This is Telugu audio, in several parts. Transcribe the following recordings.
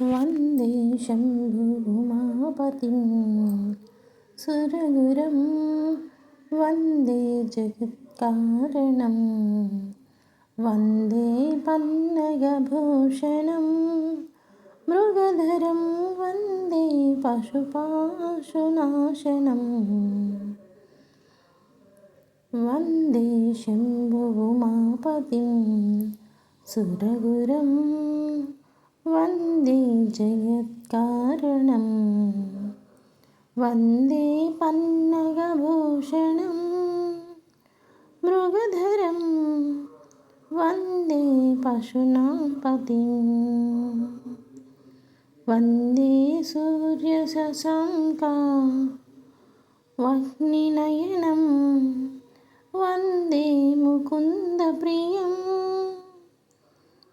వందే శంభుమాపతిం సురగురం వందే జగత్కారణం వందే పన్నగభూషణం మృగధరం వందే పశుపాశునాశనం వందే శంభుమాపతిం సురగురం వందే జగత్కారణం వందే పన్నగభూషణం మృగధరం వందే పశూనాంపతిం వందే సూర్యశశాంక వహ్నినయనం వందే ముకుందప్రియం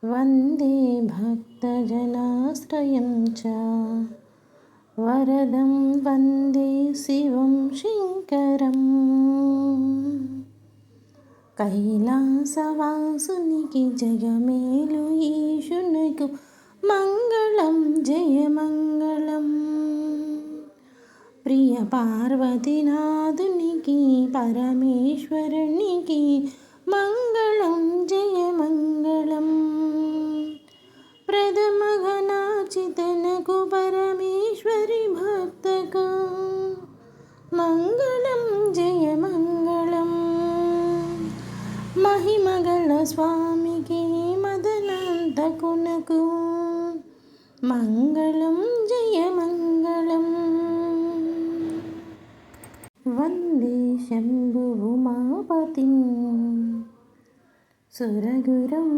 వందే భక్తజనాశ్రయం చ వరదం వందే శివం శంకరం కైలాసవాసునికి జగమేలు ఈశునకు మంగళం జయమంగళం ప్రియ పార్వతీనాథునికి పరమేశ్వరునికి మంగళం జయమంగళం ప్రథమగణాచితనకు పరమేశ్వరి భక్తకు మంగళం జయమంగళం మహిమగల స్వామికి మదనంతకునకు మంగళం జయమంగళం వందే శంభుమాపతిం సురగురం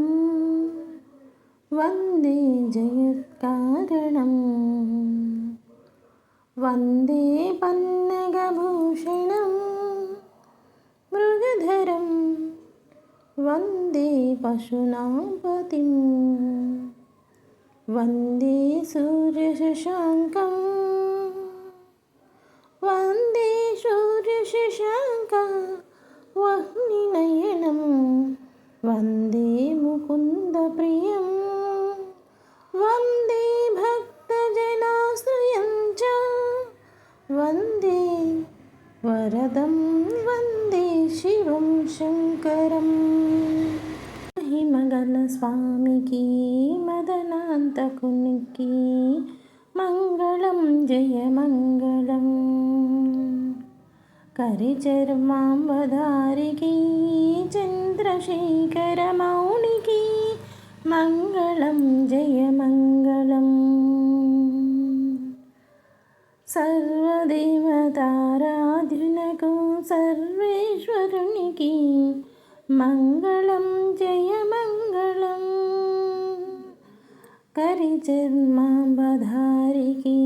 వందే జగత్కారణం వందే పన్నగభూషణం మృగధరం వందే పశూనాంపతిం వందే సూర్యశశాంకం వందే సూర్యశశాంక వహ్నినయనం వందే ముకుందప్రియం వందే భక్తజనాశ్రయం చ వందే వరదం వందే శివం శంకరం మహిమగల స్వామికి మదనాంతకునికి మంగళం జయమంగళం కరిచర్మాంబధారికి చంద్రశేఖర మౌనికి మంగళం జయమంగళం సర్వదేవతారాధ్యునకు సర్వేశ్వరునికి మంగళం జయమంగళం కరిచర్మాంబధారికి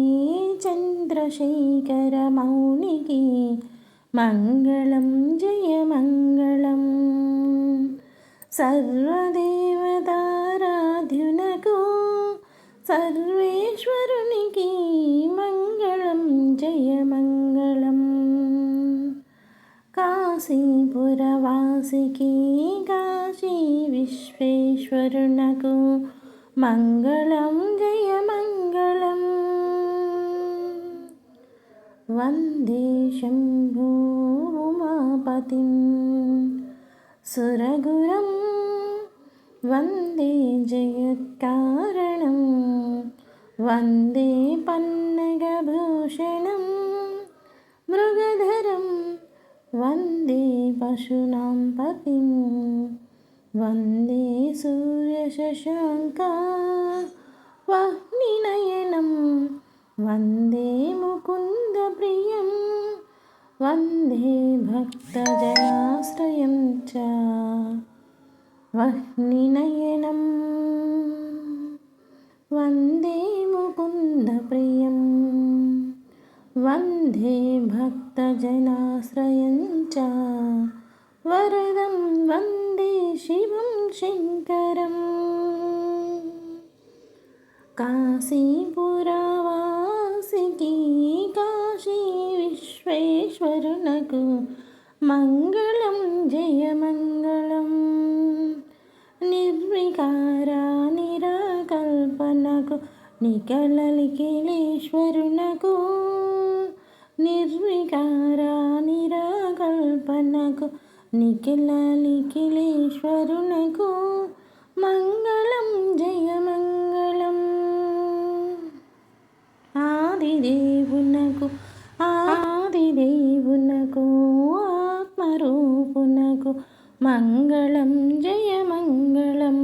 చంద్రశేఖర మౌనికి మంగళం జయమంగళం సర్వదేవతారాధ్యునకు సర్వేశ్వరునికి మంగళం జయమంగళం కాశీపురవాసికి కాశీ విశ్వేశ్వరునకు మంగళం జయమంగళం వందే శంభుమాపతిం సురగురం వందే జగత్కారణం వందే పన్నగభూషణం మృగధరం వందే పశూనాంపతిం వందే సూర్యశశాంక వహ్నినయనం వందే ముకుందప్రియం వందే భక్తజనాశ్రయం చ వహ్నినయనం వందే ముకుందప్రియం వందే భక్తజనాశ్రయం చ వరదం వందే శివం శంకరం కాశీపురవాసికి కాశీ విశ్వేశ్వరునకు మంగళం జయమంగళం నిర్వికార నిరాకల్పనకు నిఖిలేశ్వరునకు నిర్వికార నిరాకల్పనకు నిఖిలేశ్వరునకు మంగళం జయమంగళం. ఆదిదేవునకు ఆత్మరూపునకు మంగళం జయమంగళం.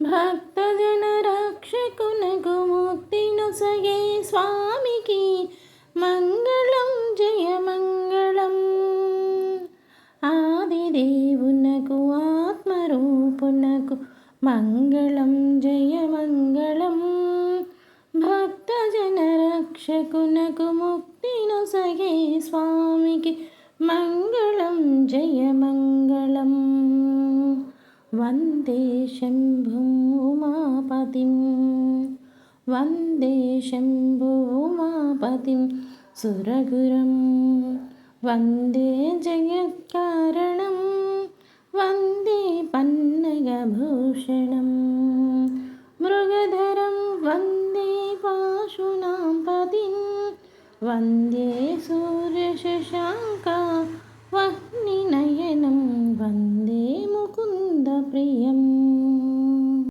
భక్తజన రక్షకునకు ముక్తినొసగే స్వామికి మంగళం జయమంగళం. ఆదిదేవునకు ఆత్మరూపునకు మంగళం జయమంగళం. భక్తజన రక్షకునకు ముక్తినొసగే స్వామికి మంగళం జయమంగళం. వందే శంభుం ఉమాపతిం వందే శంభు ఉమాపతిం సురగురం వందే జగత్కారణం వందే పన్నగభూషణం మృగధరం వందే పాశునాం పతిం వందే సూర్యశశాంక వహ్నినయనం వందే ముకుంద ప్రియం.